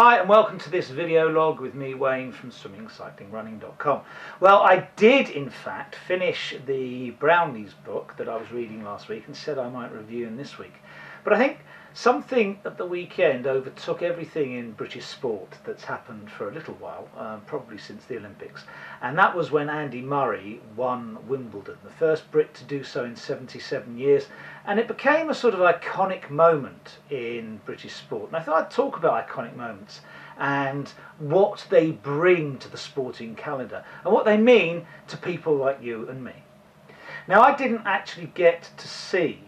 Hi and welcome to this video log with me, Wayne, from SwimCycleRunCoach. Well, I did in fact finish the Brownies book that I was reading last week and said I might review in this week. But I think something at the weekend overtook everything in British sport that's happened for a little while, probably since the Olympics. And that was when Andy Murray won Wimbledon, the first Brit to do so in 77 years. And it became a sort of iconic moment in British sport. And I thought I'd talk about iconic moments and what they bring to the sporting calendar and what they mean to people like you and me. Now, I didn't actually get to see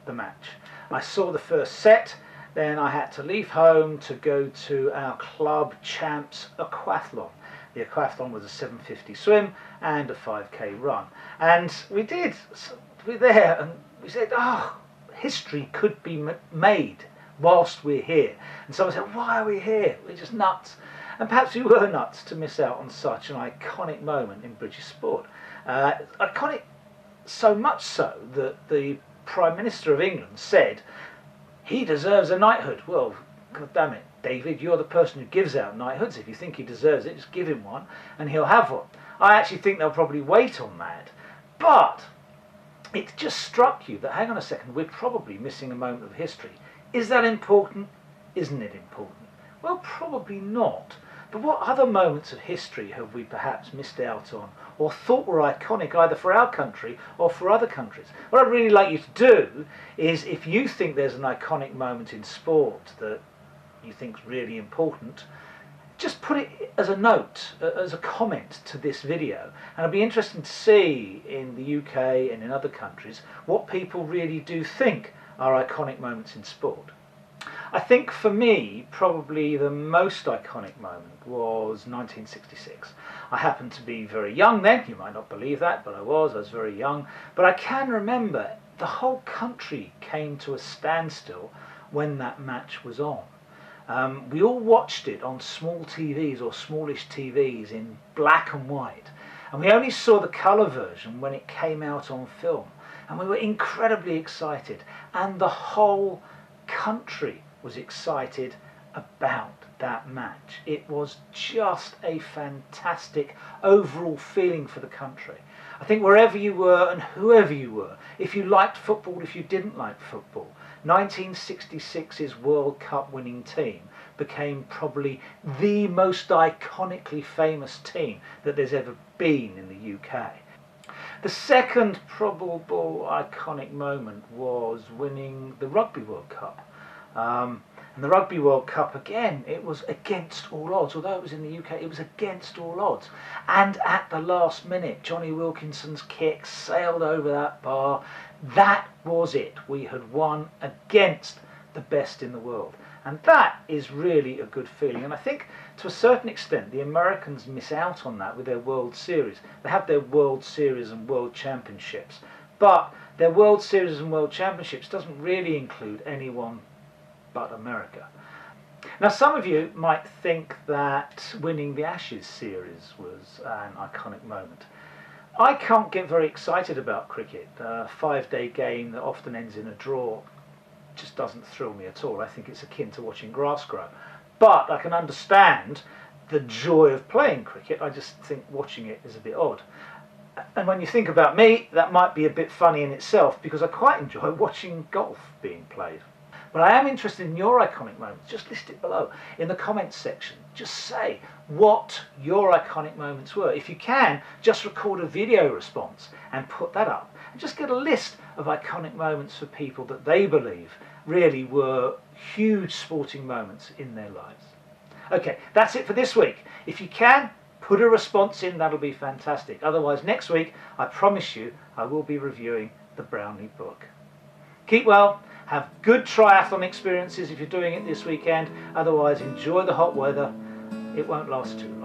the match. I saw the first set, then I had to leave home to go to our club champs aquathlon. The aquathlon was a 750 swim and a 5k run. And we were there and we said, oh, history could be made whilst we're here. And someone said, why are we here? We're just nuts. And perhaps we were nuts to miss out on such an iconic moment in British sport. Iconic so much so that the Prime Minister of England said he deserves a knighthood. Well, God damn it, David, you're the person who gives out knighthoods. If you think he deserves it, just give him one and he'll have one. I actually think they'll probably wait on that. But it just struck you that, hang on a second, we're probably missing a moment of history. Is that important? Isn't it important? Well, probably not. But what other moments of history have we perhaps missed out on or thought were iconic either for our country or for other countries? What I'd really like you to do is, if you think there's an iconic moment in sport that you think is really important, just put it as a note, as a comment to this video. And it'll be interesting to see in the UK and in other countries what people really do think are iconic moments in sport. I think for me, probably the most iconic moment was 1966. I happened to be very young then. You might not believe that, but I was very young. But I can remember the whole country came to a standstill when that match was on. We all watched it on small TVs or smallish TVs in black and white. And we only saw the colour version when it came out on film. And we were incredibly excited. And the whole country was excited about that match. It was just a fantastic overall feeling for the country. I think wherever you were and whoever you were, if you liked football, if you didn't like football, 1966's World Cup winning team became probably the most iconically famous team that there's ever been in the UK. The second probable iconic moment was winning the Rugby World Cup. And the Rugby World Cup, again, it was against all odds. Although it was in the UK, it was against all odds. And at the last minute, Johnny Wilkinson's kick sailed over that bar. That was it. We had won against the best in the world. And that is really a good feeling. And I think, to a certain extent, the Americans miss out on that with their World Series. They have their World Series and World Championships. But their World Series and World Championships doesn't really include anyone but America. Now, some of you might think that winning the Ashes series was an iconic moment. I can't get very excited about cricket. A 5-day game that often ends in a draw just doesn't thrill me at all. I think it's akin to watching grass grow. But I can understand the joy of playing cricket. I just think watching it is a bit odd. And when you think about me, that might be a bit funny in itself, because I quite enjoy watching golf being played. But I am interested in your iconic moments. Just list it below in the comments section. Just say what your iconic moments were. If you can, just record a video response and put that up. And just get a list of iconic moments for people that they believe really were huge sporting moments in their lives. Okay, that's it for this week. If you can, put a response in. That'll be fantastic. Otherwise, next week, I promise you, I will be reviewing the Brownie book. Keep well. Have good triathlon experiences if you're doing it this weekend. Otherwise, enjoy the hot weather. It won't last too long.